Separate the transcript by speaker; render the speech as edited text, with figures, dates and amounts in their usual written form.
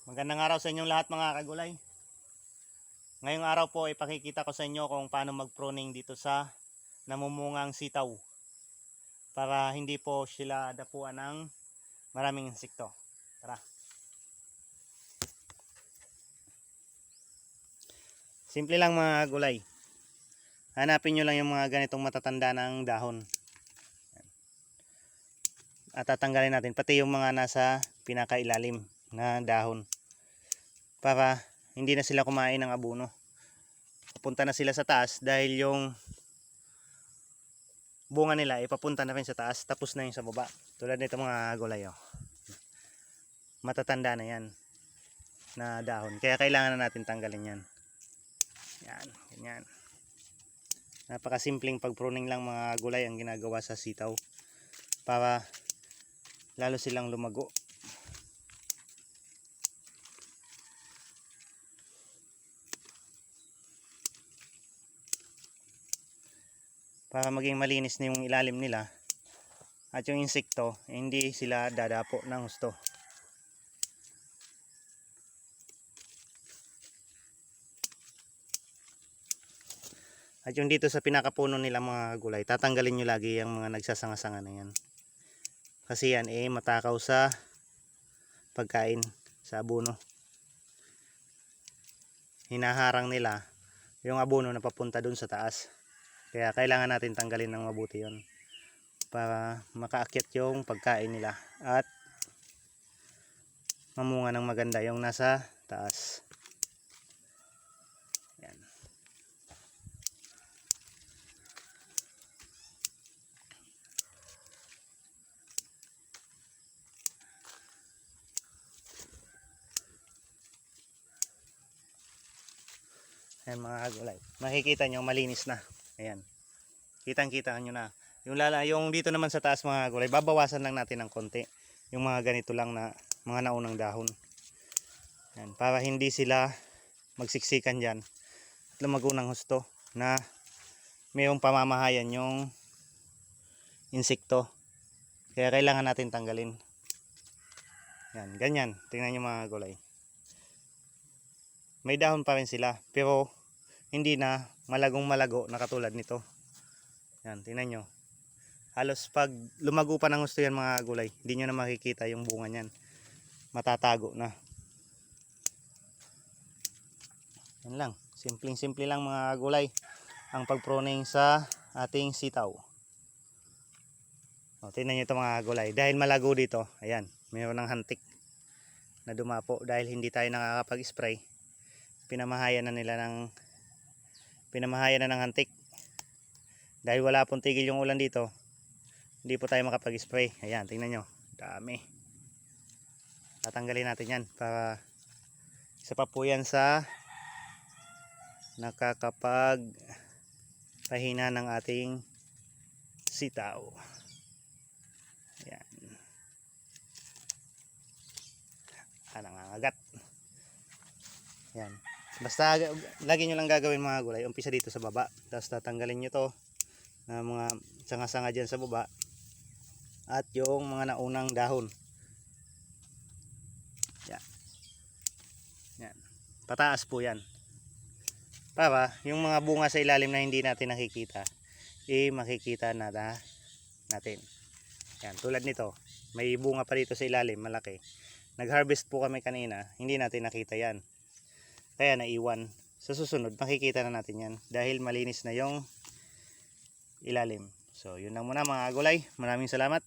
Speaker 1: Magandang araw sa inyong lahat mga kagulay. Ngayong araw po ay pakikita ko sa inyo kung paano mag-pruning dito sa namumungang sitaw para hindi po sila dapuan ng maraming insekto. Tara. Simple lang mga kagulay. Hanapin nyo lang yung mga ganitong matatanda ng dahon. At tatanggalin natin pati yung mga nasa pinakailalim na dahon. Para hindi na sila kumain ng abono. Papunta na sila sa taas dahil yung bunga nila ipapunta na rin sa taas, tapos na yung sa baba. Tulad nito mga gulay, oh. Matatanda na yan na dahon. Kaya kailangan na natin tanggalin yan. Yan, ganyan. Napakasimpleng pag-pruning lang mga gulay ang ginagawa sa sitaw para lalo silang lumago. Para maging malinis na yung ilalim nila at yung insekto hindi sila dadapo ng husto. At yung dito sa pinakapuno nila mga gulay, tatanggalin nyo lagi yung mga nagsasanga-sanga na yan, kasi yan matakaw sa pagkain, sa abono. Hinaharang nila yung abono na papunta dun sa taas. Kaya kailangan natin tanggalin ng mabuti yon para makaakyat yung pagkain nila at mamunga ng maganda yung nasa taas. Yan. Ayan mga gulay. Makikita nyo malinis na. Ayan. Kitang-kita nyo na. Yung dito naman sa taas mga gulay, babawasan lang natin ng konti. Yung mga ganito lang na mga naunang dahon. Ayan. Para hindi sila magsiksikan dyan. Lumago ng husto na mayroong pamamahayan yung insekto. Kaya kailangan natin tanggalin. Yan, ganyan. Tingnan nyo mga gulay. May dahon pa rin sila, pero hindi na malagong malago na katulad nito. Yan, tingnan nyo. Halos pag lumago pa ng gusto yan mga gulay, hindi nyo na makikita yung bunga nyan. Matatago na. Yan lang. Simpleng-simple lang mga gulay ang pag-pruning sa ating sitaw. O, tingnan nyo ito mga gulay. Dahil malago dito, ayan, mayroon ng hantik na dumapo dahil hindi tayo nakakapag-spray. Pinamahayan na ng hantik. Dahil wala pong tigil yung ulan dito, hindi po tayo makapag-spray. Ayan, tingnan nyo, dami. Tatanggalin natin yan para isa pa po yan sa nakakapag pahina ng ating sitaw. Ayan. Nangangagat. Ayan. Basta lagi nyo lang gagawin mga gulay, umpisa dito sa baba, tapos tatanggalin nyo to na mga sanga-sanga dyan sa baba at yung mga naunang dahon. Yan. Yan. Pataas po yan para yung mga bunga sa ilalim na hindi natin nakikita makikita na natin. Yan, tulad nito, may bunga pa dito sa ilalim malaki. Nag harvest po kami kanina, hindi natin nakita yan, kaya naiwan. Sa susunod makikita na natin yan dahil malinis na yung ilalim. So yun lang muna mga gulay. Maraming salamat.